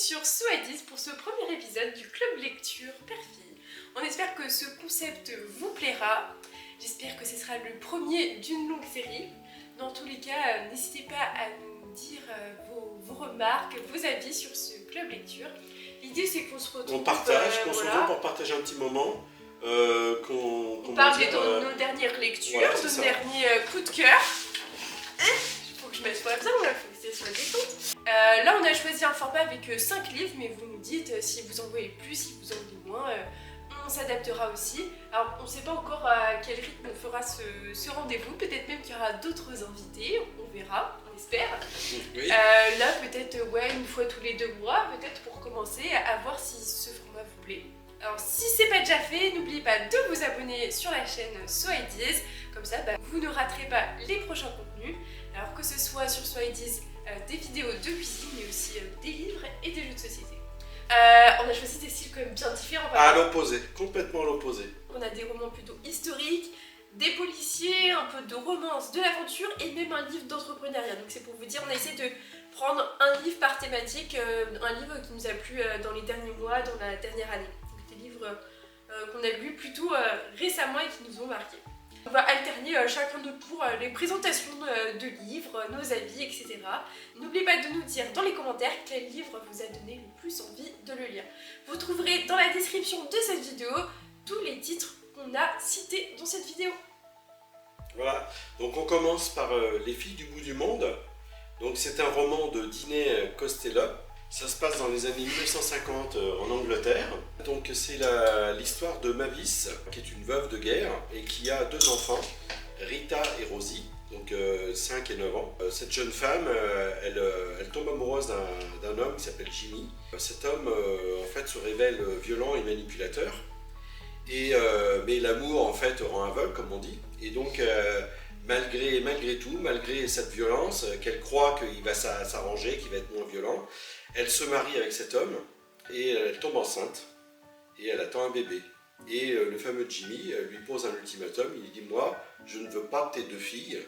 sur Soadis pour ce premier épisode du club lecture père-fille. On espère que ce concept vous plaira. J'espère que ce sera le premier d'une longue série. Dans tous les cas, n'hésitez pas à nous dire vos remarques, vos avis sur ce club lecture. L'idée c'est qu'on se retrouve... On partage, qu'on se retrouve pour partager un petit moment. On parle de nos dernières lectures, voilà, nos derniers coups de cœur. Il faut que je m'assoie bien, il faut que ce soit détente. Là on a choisi un format avec 5 livres, mais vous nous dites si vous en voulez plus, si vous en voulez moins. On s'adaptera aussi. Alors on ne sait pas encore à quel rythme on fera ce rendez-vous. Peut-être même qu'il y aura d'autres invités, on verra, on espère. Oui. Là peut-être une fois tous les 2 mois, peut-être pour commencer à voir si ce format vous plaît. Alors si c'est pas déjà fait, n'oubliez pas de vous abonner sur la chaîne Soadis. Comme ça vous ne raterez pas les prochains contenus. Alors que ce soit sur Soadis des vidéos de cuisine, mais aussi des livres et des jeux de société. On a choisi des styles quand même bien différents. À l'opposé, complètement à l'opposé. On a des romans plutôt historiques, des policiers, un peu de romance, de l'aventure et même un livre d'entrepreneuriat. Donc c'est pour vous dire, on a essayé de prendre un livre par thématique, un livre qui nous a plu dans les derniers mois, dans la dernière année. Donc des livres qu'on a lus plutôt récemment et qui nous ont marqués. On va alterner chacun notre tour les présentations de livres, nos avis, etc. N'oubliez pas de nous dire dans les commentaires quel livre vous a donné le plus envie de le lire. Vous trouverez dans la description de cette vidéo tous les titres qu'on a cités dans cette vidéo. Voilà, donc on commence par Les filles du bout du monde. Donc c'est un roman de Diney Costello. Ça se passe dans les années 1950 en Angleterre. Donc c'est l'histoire de Mavis, qui est une veuve de guerre et qui a 2 enfants, Rita et Rosie, donc 5 et 9 ans. Cette jeune femme, elle tombe amoureuse d'un homme qui s'appelle Jimmy. Cet homme en fait se révèle violent et manipulateur. Mais l'amour en fait rend aveugle, comme on dit. Et donc malgré tout, malgré cette violence, qu'elle croit qu'il va s'arranger, qu'il va être moins violent, elle se marie avec cet homme et elle tombe enceinte et elle attend un bébé. Et le fameux Jimmy lui pose un ultimatum, il lui dit « Moi, je ne veux pas tes 2 filles,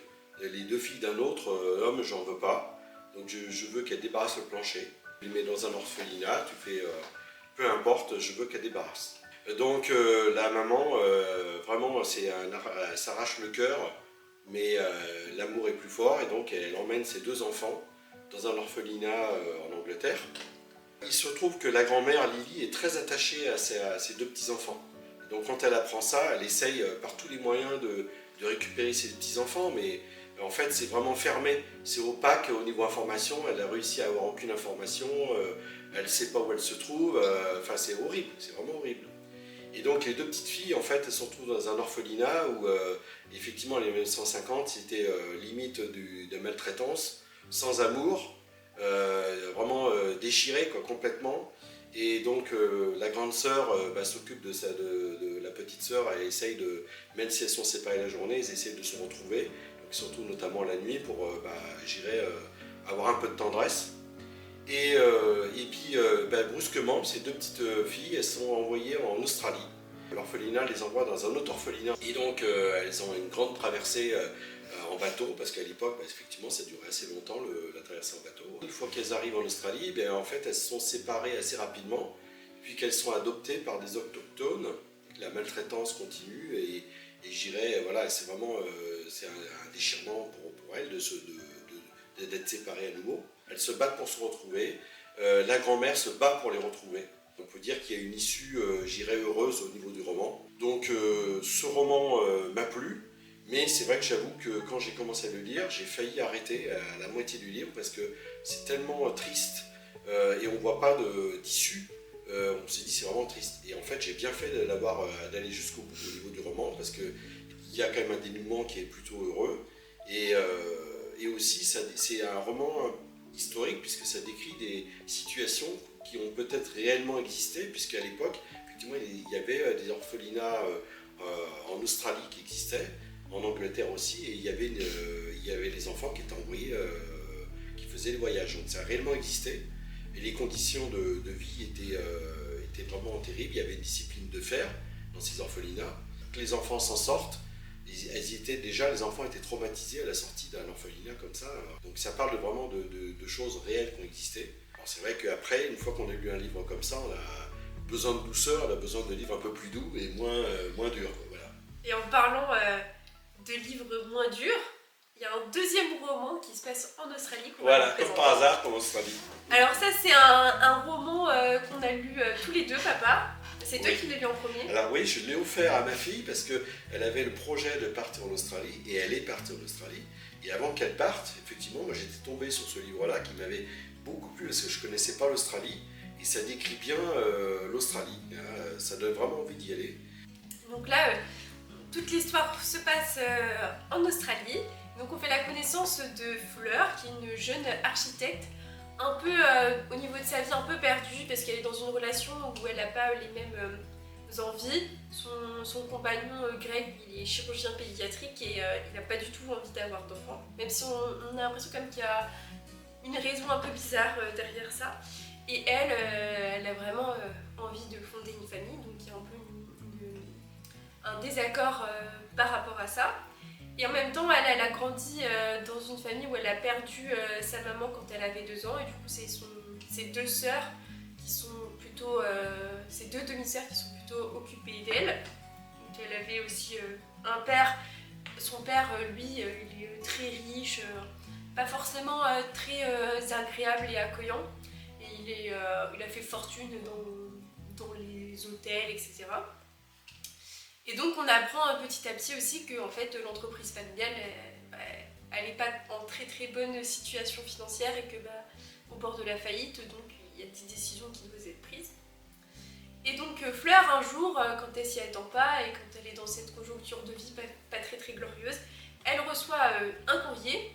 les 2 filles d'un autre homme, j'en veux pas, donc je veux qu'elle débarrasse le plancher. Tu les mets dans un orphelinat, tu fais peu importe, je veux qu'elle débarrasse. » Donc la maman, vraiment, elle s'arrache le cœur, mais l'amour est plus fort et donc elle emmène ses 2 enfants dans un orphelinat en Angleterre. Il se trouve que la grand-mère Lily est très attachée à ses 2 petits-enfants. Donc quand elle apprend ça, elle essaye par tous les moyens de récupérer ses petits-enfants, mais en fait c'est vraiment fermé, c'est opaque au niveau information, elle a réussi à avoir aucune information, elle ne sait pas où elle se trouve, enfin c'est horrible, c'est vraiment horrible. Et donc les 2 petites filles, en fait, elles se retrouvent dans un orphelinat où, effectivement, les 1950, c'était limite de maltraitance, sans amour, vraiment déchirées complètement. Et donc la grande sœur s'occupe de la petite sœur, elle essaye même si elles sont séparées la journée, elles essayent de se retrouver, donc surtout notamment la nuit pour, avoir un peu de tendresse. Et puis brusquement, ces 2 petites filles, elles sont envoyées en Australie. L'orphelinat les envoie dans un autre orphelinat. Et donc elles ont une grande traversée en bateau, parce qu'à l'époque, effectivement, ça durait assez longtemps la traversée en bateau. Une fois qu'elles arrivent en Australie, en fait, elles se sont séparées assez rapidement, puis qu'elles sont adoptées par des autochtones. La maltraitance continue et j'irais, voilà, c'est vraiment c'est un déchirement pour elles d'être séparées à nouveau. Elles se battent pour se retrouver, la grand-mère se bat pour les retrouver. On peut dire qu'il y a une issue, heureuse au niveau du roman. Donc ce roman m'a plu, mais c'est vrai que j'avoue que quand j'ai commencé à le lire, j'ai failli arrêter à la moitié du livre parce que c'est tellement triste et on ne voit pas d'issue. On s'est dit c'est vraiment triste. Et en fait j'ai bien fait d'aller jusqu'au bout au niveau du roman parce qu'il y a quand même un dénouement qui est plutôt heureux. Et aussi c'est un roman historique puisque ça décrit des situations qui ont peut-être réellement existé, puisqu'à l'époque, effectivement, il y avait des orphelinats en Australie qui existaient, en Angleterre aussi, et il y avait les enfants qui étaient envoyés, qui faisaient les voyages. Donc ça a réellement existé, et les conditions de vie étaient vraiment terribles. Il y avait une discipline de fer dans ces orphelinats. Que les enfants s'en sortent, les enfants étaient traumatisés à la sortie d'un orphelinat comme ça. Donc ça parle vraiment de choses réelles qui ont existé. Alors c'est vrai qu'après, une fois qu'on a lu un livre comme ça, on a besoin de douceur, on a besoin de livres un peu plus doux et moins durs. Voilà. Et en parlant de livres moins durs, il y a un deuxième roman qui se passe en Australie. Voilà, comme par hasard, en Australie. Alors ça, c'est un roman qu'on a lu tous les deux, papa. C'est toi qui l'as lu en premier. Alors oui, je l'ai offert à ma fille parce qu'elle avait le projet de partir en Australie et elle est partie en Australie. Et avant qu'elle parte, effectivement, moi j'étais tombé sur ce livre-là qui m'avait beaucoup plu parce que je ne connaissais pas l'Australie et ça décrit bien l'Australie. Ça donne vraiment envie d'y aller. Donc là, toute l'histoire se passe en Australie. Donc on fait la connaissance de Fleur, qui est une jeune architecte, un peu au niveau de sa vie un peu perdue parce qu'elle est dans une relation où elle n'a pas les mêmes envies. Son compagnon Greg, il est chirurgien pédiatrique et il n'a pas du tout envie d'avoir d'enfants. Même si on a l'impression comme qu'il y a une raison un peu bizarre derrière ça. Et elle a vraiment envie de fonder une famille, donc il y a un peu un désaccord par rapport à ça. Et en même temps, elle a grandi dans une famille où elle a perdu sa maman quand elle avait 2 ans. Et du coup, c'est ses 2 sœurs qui sont plutôt... ses 2 demi-sœurs qui sont plutôt occupées d'elle. Donc elle avait aussi un père. Son père, lui, il est très riche, pas forcément très agréable et accueillant. Et il a fait fortune dans les hôtels, etc. Et donc on apprend petit à petit aussi que en fait, l'entreprise familiale, elle n'est pas en très très bonne situation financière et que au bord de la faillite, donc il y a des décisions qui doivent être prises. Et donc Fleur, un jour, quand elle s'y attend pas et quand elle est dans cette conjoncture de vie pas très très glorieuse, elle reçoit un courrier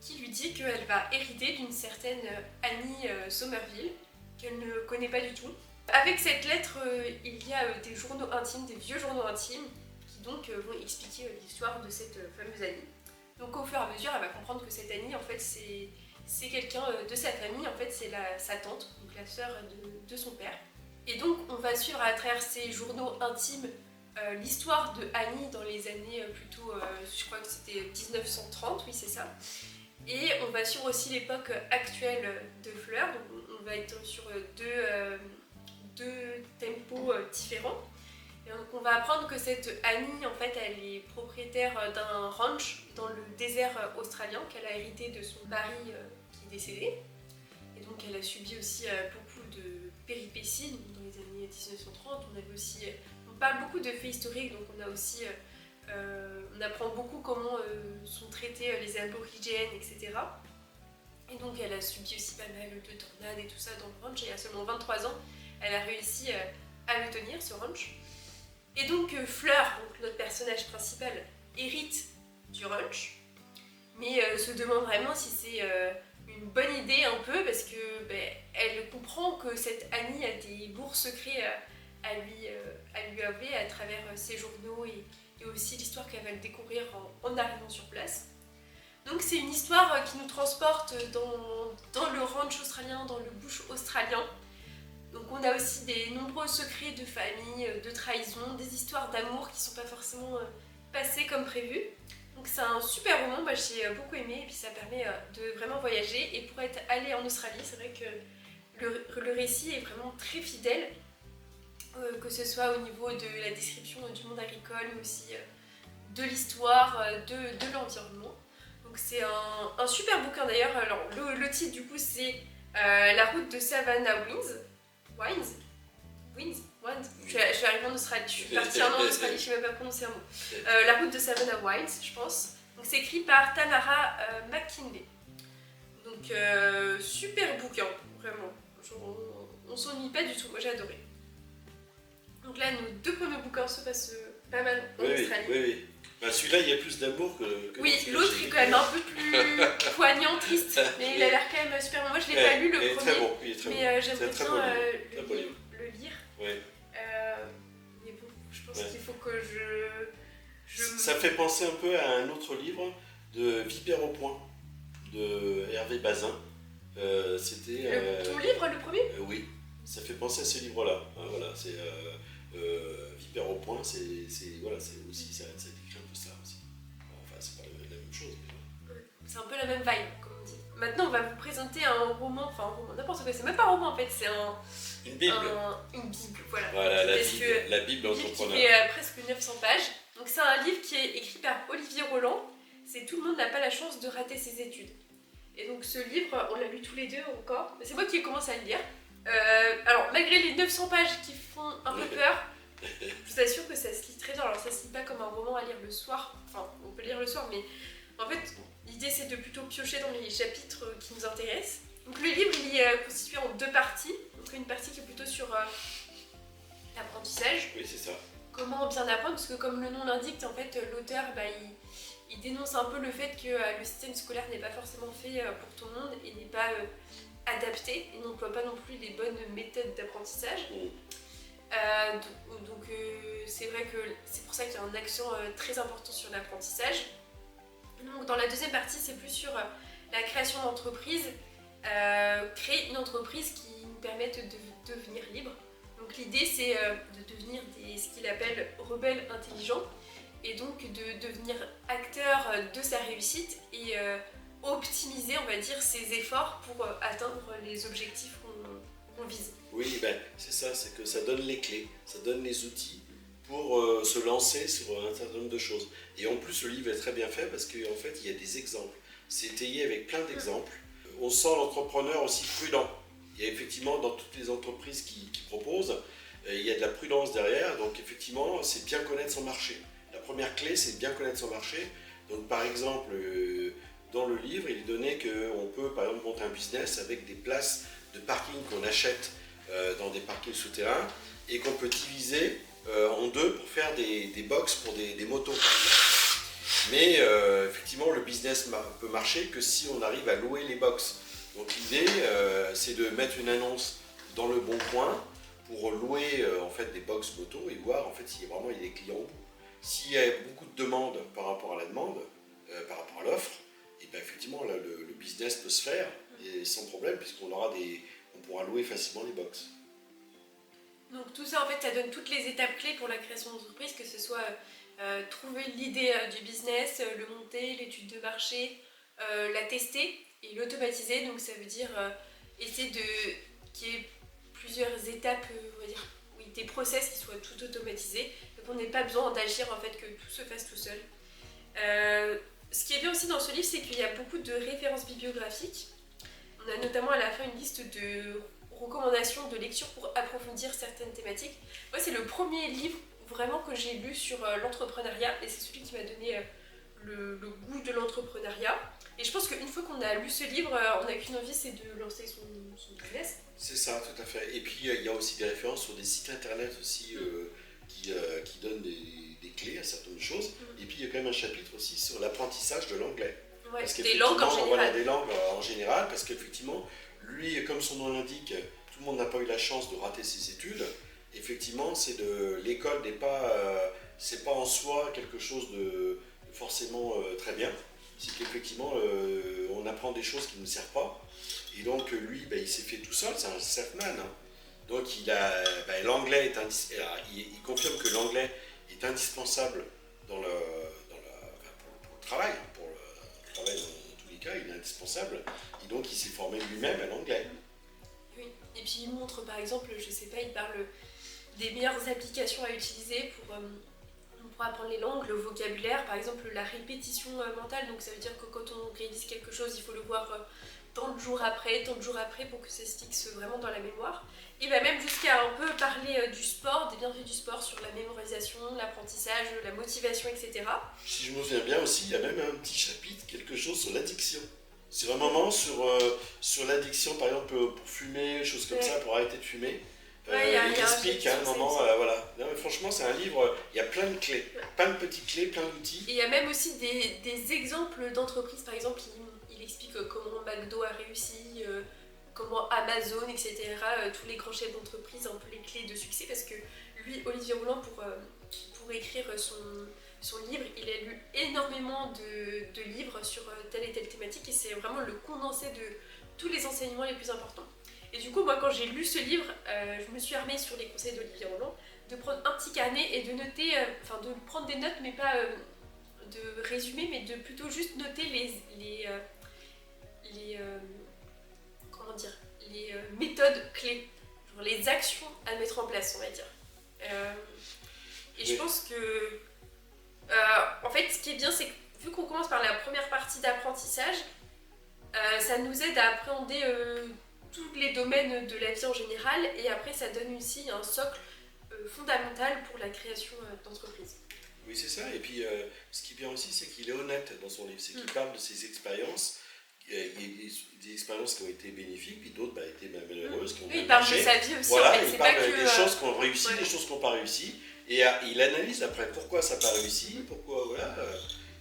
qui lui dit qu'elle va hériter d'une certaine Annie Somerville, qu'elle ne connaît pas du tout. Avec cette lettre, il y a des journaux intimes, des vieux journaux intimes, qui donc vont expliquer l'histoire de cette fameuse Annie. Donc au fur et à mesure, elle va comprendre que cette Annie, en fait, c'est quelqu'un de sa famille, en fait, c'est sa tante, donc la sœur de son père. Et donc on va suivre à travers ces journaux intimes l'histoire de Annie dans les années plutôt, je crois que c'était 1930, oui c'est ça. Et on va suivre aussi l'époque actuelle de Fleur, donc on va être sur deux tempos différents. Et donc on va apprendre que cette Annie, en fait, elle est propriétaire d'un ranch dans le désert australien qu'elle a hérité de son mari qui est décédé. Et donc elle a subi aussi beaucoup de péripéties. Donc, dans les années 1930, on parle beaucoup de faits historiques, donc on a aussi on apprend beaucoup comment sont traités les aborigènes, etc. Et donc elle a subi aussi pas mal de tornades et tout ça dans le ranch, et à seulement 23 ans, elle a réussi à le tenir, ce ranch. Et donc Fleur, donc notre personnage principal, hérite du ranch, mais se demande vraiment si c'est une bonne idée un peu, parce que elle comprend que cette Annie a des lourds secrets à lui avouer à travers ses journaux et aussi l'histoire qu'elle va le découvrir en arrivant sur place. Donc c'est une histoire qui nous transporte dans le ranch australien, dans le bush australien. Donc on a aussi des nombreux secrets de famille, de trahison, des histoires d'amour qui ne sont pas forcément passées comme prévu. Donc c'est un super roman, moi j'ai beaucoup aimé, et puis ça permet de vraiment voyager. Et pour être allé en Australie, c'est vrai que le récit est vraiment très fidèle. Que ce soit au niveau de la description du monde agricole, mais aussi de l'histoire, de l'environnement. Donc c'est un super bouquin d'ailleurs. Alors le titre du coup c'est La route de Savannah Wines. Je suis arrivée en Australie, je suis partie un an en Australie, je ne sais même pas prononcer un mot. La route de Savannah Wines, je pense. Donc c'est écrit par Tamara McKinley. Donc super bouquin, vraiment. Genre, on s'ennuie pas du tout, moi j'ai adoré. Donc là, nos 2 premiers bouquins se passent pas mal en Australie. Oui. Celui-là, il y a plus d'amour que oui, l'autre est quand même un peu plus poignant, triste, mais il a l'air quand même super bon. Moi, je l'ai pas lu le premier, très bon, il est très mais bon. j'aimerais bien le lire. Oui. Mais bon, je pense qu'il faut que je... Ça fait penser un peu à un autre livre de Vipère au point, de Hervé Bazin. C'était... Ton livre, le premier oui. Ça fait penser à ce livre-là. Voilà, c'est Vipère au point, c'est aussi ça décrit un peu ça aussi. Enfin, c'est pas la même chose. Mais... C'est un peu la même vibe, comme on dit. maintenant on va vous présenter un roman, enfin un roman, n'importe quoi, c'est même pas un roman en fait, c'est une Bible. Une Bible, voilà. Voilà, la Parce Bible, que la Bible entrepreneur. Qui fait presque 900 pages. Donc c'est un livre qui est écrit par Olivier Roland. C'est Tout le monde n'a pas la chance de rater ses études. Et donc ce livre, on l'a lu tous les deux encore. C'est moi qui ai commencé à le lire. Alors malgré les 900 pages qui font un peu peur, je vous assure que ça se lit très bien. Alors ça se lit pas comme un roman à lire le soir. Enfin, on peut lire le soir, mais en fait, l'idée c'est de plutôt piocher dans les chapitres qui nous intéressent. Donc le livre, il est constitué en 2 parties. Donc une partie qui est plutôt sur l'apprentissage. Oui, c'est ça. Comment bien apprendre, parce que comme le nom l'indique, en fait, l'auteur, il dénonce un peu le fait que le système scolaire n'est pas forcément fait pour tout le monde et n'est pas adapté et n'emploie pas non plus les bonnes méthodes d'apprentissage. Donc c'est vrai que c'est pour ça qu'il y a un accent très important sur l'apprentissage. Donc dans la deuxième partie, c'est plus sur la création d'entreprise, créer une entreprise qui nous permette de devenir libre. Donc l'idée c'est de devenir ce qu'il appelle rebelle intelligent et donc de devenir acteur de sa réussite et optimiser, on va dire, ses efforts pour atteindre les objectifs qu'on vise. Oui, ben, c'est ça, c'est que ça donne les clés, ça donne les outils pour se lancer sur un certain nombre de choses. Et en plus, le livre est très bien fait parce qu'en fait, il y a des exemples. C'est étayé avec plein d'exemples. On sent l'entrepreneur aussi prudent. Il y a effectivement dans toutes les entreprises qui proposent, il y a de la prudence derrière. Donc effectivement, c'est bien connaître son marché. La première clé, c'est de bien connaître son marché. Donc par exemple, dans le livre, il est donné qu'on peut par exemple monter un business avec des places de parking qu'on achète dans des parkings souterrains et qu'on peut diviser en 2 pour faire des box pour des motos. Mais effectivement, le business peut marcher que si on arrive à louer les box. Donc l'idée, c'est de mettre une annonce dans le bon coin pour louer en fait des box moto et voir en fait si vraiment il y a des clients au bout. S'il y a beaucoup de demandes par rapport à la demande, par rapport à l'offre, et bien effectivement là, le business peut se faire et sans problème puisqu'on on pourra louer facilement les box. Donc tout ça en fait ça donne toutes les étapes clés pour la création d'entreprise, que ce soit trouver l'idée du business, le monter, l'étude de marché, la tester et l'automatiser. Donc ça veut dire essayer qu'il y ait plusieurs étapes, on va dire, oui, des process qui soient tout automatisés, donc on n'ait pas besoin d'agir en fait, que tout se fasse tout seul. Ce qui est bien aussi dans ce livre, c'est qu'il y a beaucoup de références bibliographiques. On a notamment à la fin une liste de recommandations de lecture pour approfondir certaines thématiques. Moi, c'est le premier livre vraiment que j'ai lu sur l'entrepreneuriat et c'est celui qui m'a donné le goût de l'entrepreneuriat. Et je pense qu'une fois qu'on a lu ce livre, on n'a qu'une envie, c'est de lancer son business. C'est ça, tout à fait. Et puis il y a aussi des références sur des sites internet aussi qui donnent des clés à certaines choses. Et puis il y a quand même un chapitre aussi sur l'apprentissage de l'anglais. Ouais, des langues en général. Voilà, des langues en général, parce qu'effectivement, lui, comme son nom l'indique, tout le monde n'a pas eu la chance de rater ses études. Effectivement, l'école n'est pas, c'est pas en soi quelque chose de forcément très bien. C'est qu'effectivement, on apprend des choses qui ne servent pas. Et donc, lui, il s'est fait tout seul, c'est un self-man. Hein. Donc, l'anglais il confirme que l'anglais est indispensable pour le travail. Pour le travail, dans tous les cas, il est indispensable. Et donc, il s'est formé lui-même à l'anglais. Oui, et puis il montre, par exemple, je sais pas, il parle des meilleures applications à utiliser pour apprendre les langues, le vocabulaire, par exemple la répétition mentale. Donc ça veut dire que quand on réalise quelque chose, il faut le voir tant de jours après pour que ça se fixe vraiment dans la mémoire. Il va même jusqu'à un peu parler du sport, des bienfaits du sport sur la mémorisation, l'apprentissage, la motivation, etc. Si je me souviens bien aussi, il y a même un petit chapitre, quelque chose sur l'addiction. C'est un moment sur l'addiction, par exemple pour fumer, choses comme ça, pour arrêter de fumer. Il explique à un moment, voilà. Non, mais franchement, c'est un livre, il y a plein de clés, plein de petites clés, plein d'outils. Et il y a même aussi des exemples d'entreprises, par exemple, il explique comment McDo a réussi, comment Amazon, etc., tous les grands chefs d'entreprise, un peu les clés de succès, parce que lui, Olivier Roland, pour écrire son livre, il a lu énormément de livres sur telle et telle thématique, et c'est vraiment le condensé de tous les enseignements les plus importants. Et du coup, moi, quand j'ai lu ce livre, je me suis armée sur les conseils d'Olivier Roland de prendre un petit carnet et de noter, de prendre des notes, mais pas de résumer, mais de plutôt juste noter comment dire, les méthodes clés, genre les actions à mettre en place, on va dire. Et je pense que, en fait, ce qui est bien, c'est que vu qu'on commence par la première partie d'apprentissage, ça nous aide à appréhender tous les domaines de la vie en général, et après ça donne aussi un socle fondamental pour la création d'entreprise. Oui, c'est ça. Et puis, ce qui est bien aussi, c'est qu'il est honnête dans son livre. C'est qu'il parle de ses expériences. Il y a des expériences qui ont été bénéfiques, puis d'autres été malheureuses, qui ont il parle de sa vie aussi. Voilà, en fait. il parle des choses qui ont réussi, des choses qui n'ont pas réussi. Et il analyse après pourquoi ça n'a pas réussi, pourquoi, voilà.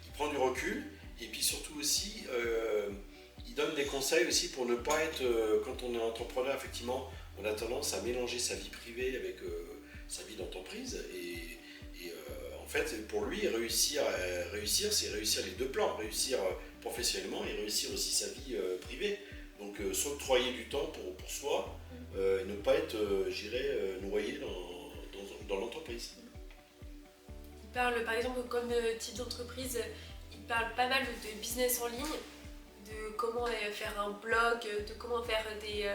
Il prend du recul. Et puis surtout aussi, il donne des conseils aussi pour ne pas être, quand on est entrepreneur, effectivement, on a tendance à mélanger sa vie privée avec sa vie d'entreprise. Et en fait, pour lui, réussir, c'est réussir les deux plans, réussir professionnellement et réussir aussi sa vie privée. Donc s'octroyer du temps pour soi et ne pas être, noyé dans l'entreprise. Il parle, par exemple, comme type d'entreprise, il parle pas mal de business en ligne, de comment faire un blog, de comment faire des...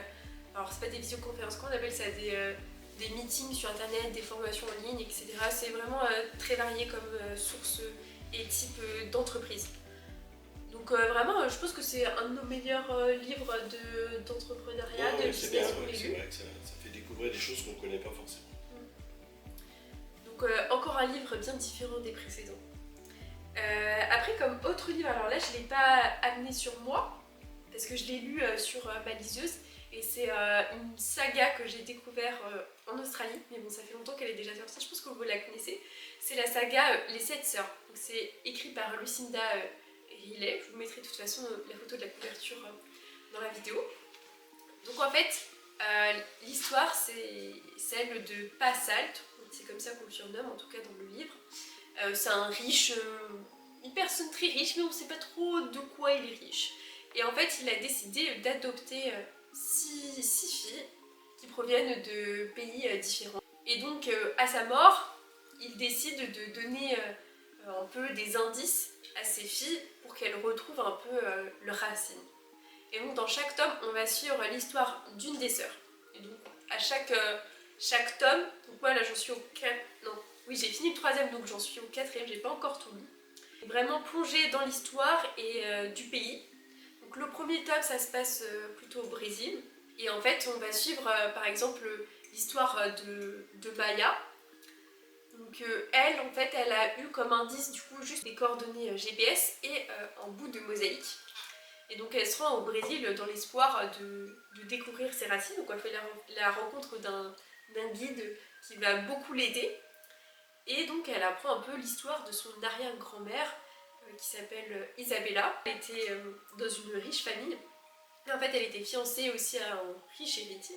alors c'est pas des visioconférences, qu'on appelle ça des meetings sur internet, des formations en ligne, etc. C'est vraiment très varié comme source et type d'entreprise. Donc vraiment, je pense que c'est un de nos meilleurs livres d'entrepreneuriat, de business. C'est bien, c'est vrai que ça fait découvrir des choses qu'on ne connaît pas forcément. Donc encore un livre bien différent des précédents. Après, comme autre livre, alors là je ne l'ai pas amené sur moi, parce que je l'ai lu sur ma liseuse, et c'est une saga que j'ai découvert en Australie, mais bon, ça fait longtemps qu'elle est déjà sortie, je pense que vous la connaissez. C'est la saga Les 7 Sœurs. Donc, c'est écrit par Lucinda Riley. Je vous mettrai de toute façon la photo de la couverture dans la vidéo. Donc en fait, l'histoire c'est celle de Pa Salt, c'est comme ça qu'on le surnomme en tout cas dans le livre. C'est un riche, une personne très riche, mais on ne sait pas trop de quoi il est riche. Et en fait, il a décidé d'adopter 6 filles qui proviennent de pays différents. Et donc, à sa mort, il décide de donner un peu des indices à ses filles pour qu'elles retrouvent un peu leurs racines. Et donc, dans chaque tome, on va suivre l'histoire d'une des sœurs. Et donc, à chaque tome, donc moi là j'en suis au 4... Non, oui, j'ai fini le 3e, donc j'en suis au 4e, j'ai pas encore tout lu. Vraiment plongée dans l'histoire et du pays. Donc le premier tome, ça se passe plutôt au Brésil. Et en fait, on va suivre par exemple l'histoire de Maya. Donc elle, en fait, elle a eu comme indice du coup juste des coordonnées GPS et un bout de mosaïque. Et donc elle se rend au Brésil dans l'espoir de découvrir ses racines. Donc elle fait la rencontre d'un guide qui va beaucoup l'aider. Et donc elle apprend un peu l'histoire de son arrière-grand-mère qui s'appelle Isabella. Elle était dans une riche famille. Et en fait, elle était fiancée aussi à un riche héritier.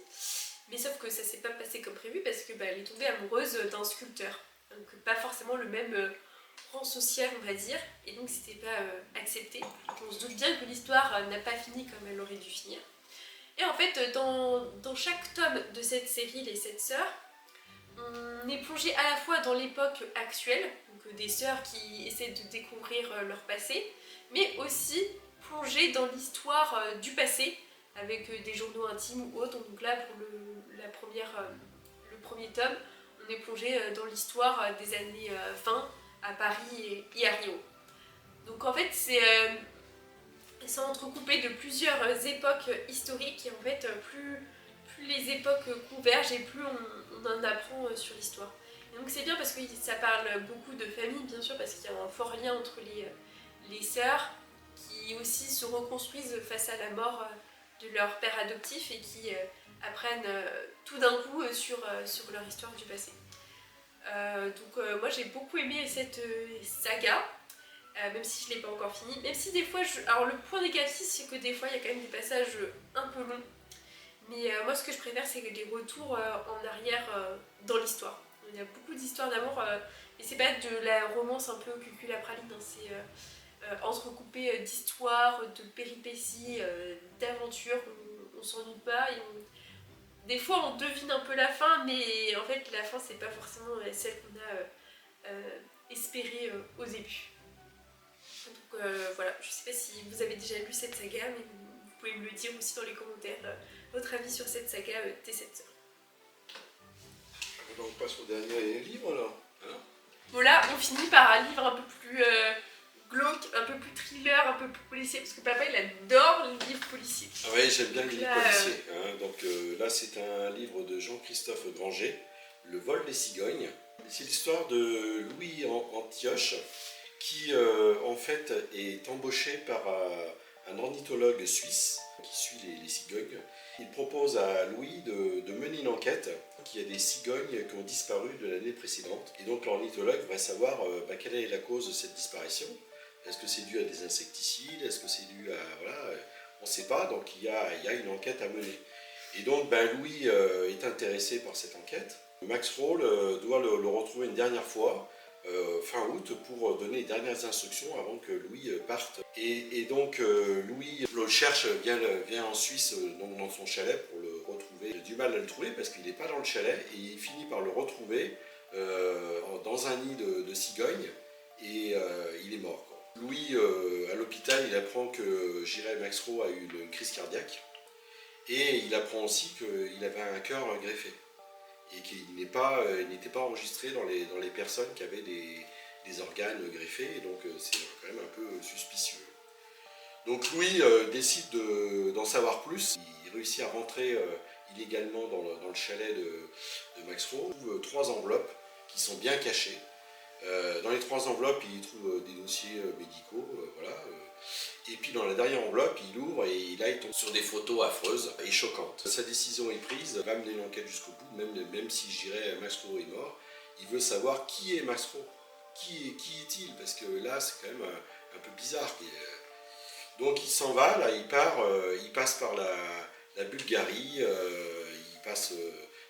Mais sauf que ça s'est pas passé comme prévu parce que elle est tombée amoureuse d'un sculpteur. Donc pas forcément le même rang social, on va dire. Et donc c'était pas accepté. Donc on se doute bien que l'histoire n'a pas fini comme elle aurait dû finir. Et en fait, dans chaque tome de cette série, Les 7 Sœurs, on est plongé à la fois dans l'époque actuelle, donc des sœurs qui essaient de découvrir leur passé, mais aussi plongé dans l'histoire du passé, avec des journaux intimes ou autres. Donc là, pour le premier tome, on est plongé dans l'histoire des années 20 à Paris et à Rio. Donc en fait, c'est entrecoupé de plusieurs époques historiques, et en fait, plus les époques convergent et plus on en apprend sur l'histoire. Et donc c'est bien parce que ça parle beaucoup de famille, bien sûr, parce qu'il y a un fort lien entre les sœurs qui aussi se reconstruisent face à la mort de leur père adoptif et qui apprennent tout d'un coup sur leur histoire du passé. Donc moi j'ai beaucoup aimé cette saga, même si je ne l'ai pas encore fini. Même si des fois, alors le point négatif c'est que des fois il y a quand même des passages un peu longs. Mais moi ce que je préfère c'est les retours en arrière dans l'histoire. Il y a beaucoup d'histoires d'amour, et c'est pas de la romance un peu cuculapraline, hein, c'est entrecoupé d'histoires, de péripéties, d'aventures. On s'ennuie pas et des fois on devine un peu la fin, mais en fait la fin c'est pas forcément celle qu'on a espérée au début. Donc voilà, je sais pas si vous avez déjà lu cette saga, mais pouvez me le dire aussi dans les commentaires, votre avis sur cette saga des 7 sœurs. On passe au dernier livre là. Hein, voilà, on finit par un livre un peu plus glauque, un peu plus thriller, un peu plus policier, parce que papa il adore les livres policiers. Ah oui, j'aime bien les livres là, policiers. Hein. Donc là, c'est un livre de Jean-Christophe Granger, Le vol des cigognes. C'est l'histoire de Louis Antioche, qui en fait est embauché par un ornithologue suisse qui suit les cigognes. Il propose à Louis de mener une enquête qu'il y a des cigognes qui ont disparu de l'année précédente. Et donc l'ornithologue voudrait savoir quelle est la cause de cette disparition. Est-ce que c'est dû à des insecticides? Est-ce que c'est dû à... Voilà, on ne sait pas, donc il y a une enquête à mener. Et donc Louis est intéressé par cette enquête. Max Roll doit le retrouver une dernière fois, fin août, pour donner les dernières instructions avant que Louis parte. Et donc Louis le cherche, vient en Suisse, donc dans son chalet, pour le retrouver. Il a du mal à le trouver parce qu'il n'est pas dans le chalet, et il finit par le retrouver dans un nid de cigognes, et il est mort, quoi. Louis, à l'hôpital, il apprend que Max Roll a eu une crise cardiaque, et il apprend aussi qu'il avait un cœur greffé, et qu'il n'était pas enregistré dans les personnes qui avaient des organes greffés, et donc c'est quand même un peu suspicieux. Donc Louis décide d'en savoir plus. Il réussit à rentrer illégalement dans le chalet de Max Roll. Il trouve 3 enveloppes qui sont bien cachées. Dans les 3 enveloppes, il trouve des dossiers médicaux, voilà. Et puis dans la dernière enveloppe, il ouvre et là il tombe sur des photos affreuses et choquantes. Sa décision est prise, il va mener l'enquête jusqu'au bout, même si Max Roll est mort. Il veut savoir qui est Max Roll, qui est-il, parce que là c'est quand même un peu bizarre. Donc il s'en va, là il part, il passe par la Bulgarie, il passe...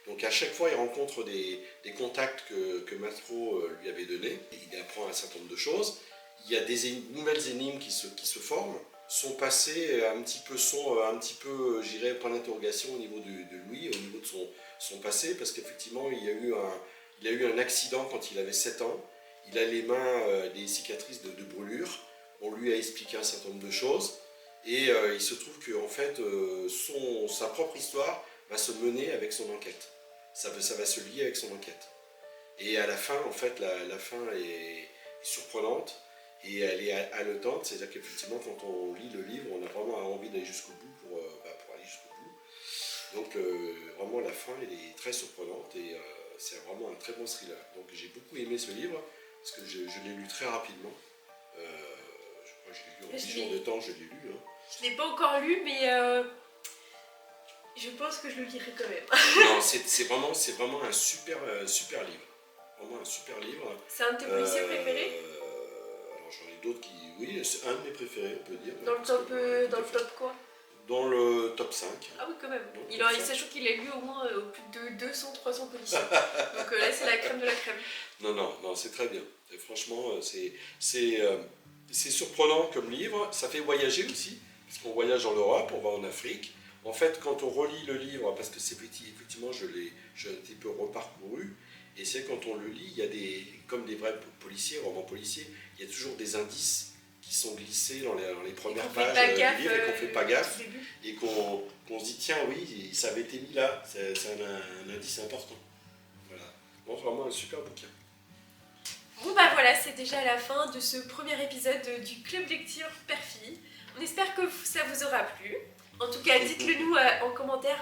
donc à chaque fois il rencontre des contacts que Max Roll lui avait donnés, il apprend un certain nombre de choses. Il y a des nouvelles énigmes qui se forment. Son passé un petit peu, j'irais, point d'interrogation au niveau de Louis, au niveau de son passé, parce qu'effectivement, il a eu un accident quand il avait 7 ans. Il a les mains, des cicatrices de brûlure. On lui a expliqué un certain nombre de choses. Et il se trouve que en fait, sa propre histoire va se mener avec son enquête. Ça va se lier avec son enquête. Et à la fin, en fait, la fin est surprenante. Et elle est haletante, c'est-à-dire qu'effectivement, quand on lit le livre, on a vraiment envie d'aller jusqu'au bout pour aller jusqu'au bout. Donc, vraiment, la fin, elle est très surprenante et c'est vraiment un très bon thriller. Donc, j'ai beaucoup aimé ce livre parce que je l'ai lu très rapidement. Je crois que je l'ai lu en 10 jours de temps, je l'ai lu. Hein. Je ne l'ai pas encore lu, mais je pense que je le lirai quand même. Non, c'est vraiment un super livre. Vraiment un super livre. C'est un de tes policiers préférés? J'en ai d'autres qui... Oui, c'est un de mes préférés, on peut dire. Dans le top quoi? Dans le top 5. Ah oui, quand même. Sachant qu'il a lu au moins plus de 200-300 policiers. Donc là, c'est la crème de la crème. Non, c'est très bien. Et franchement, c'est surprenant comme livre. Ça fait voyager aussi, parce qu'on voyage dans l'Europe, on va en Afrique. En fait, quand on relit le livre, parce que effectivement, je l'ai un petit peu reparcouru, et c'est quand on le lit, il y a comme des vrais policiers, romans policiers, il y a toujours des indices qui sont glissés dans les premières pages du livre et qu'on ne fait pas gaffe. Et qu'on se dit, tiens, oui, ça avait été mis là, c'est un indice important. Voilà. Donc vraiment un super bouquin. Bon voilà, c'est déjà la fin de ce premier épisode du Club Lecture Père-Fille. On espère que ça vous aura plu. En tout cas, dites-le nous en commentaire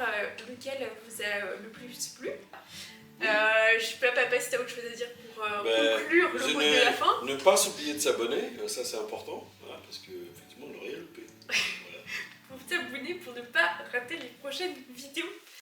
lequel vous a le plus plu. Je sais pas, papa, si t'as autre chose à dire pour conclure le mot de la fin. Ne pas s'oublier de s'abonner, ça c'est important, voilà, parce qu'effectivement on n'aurait rien loupé. Voilà. Pour s'abonner pour ne pas rater les prochaines vidéos.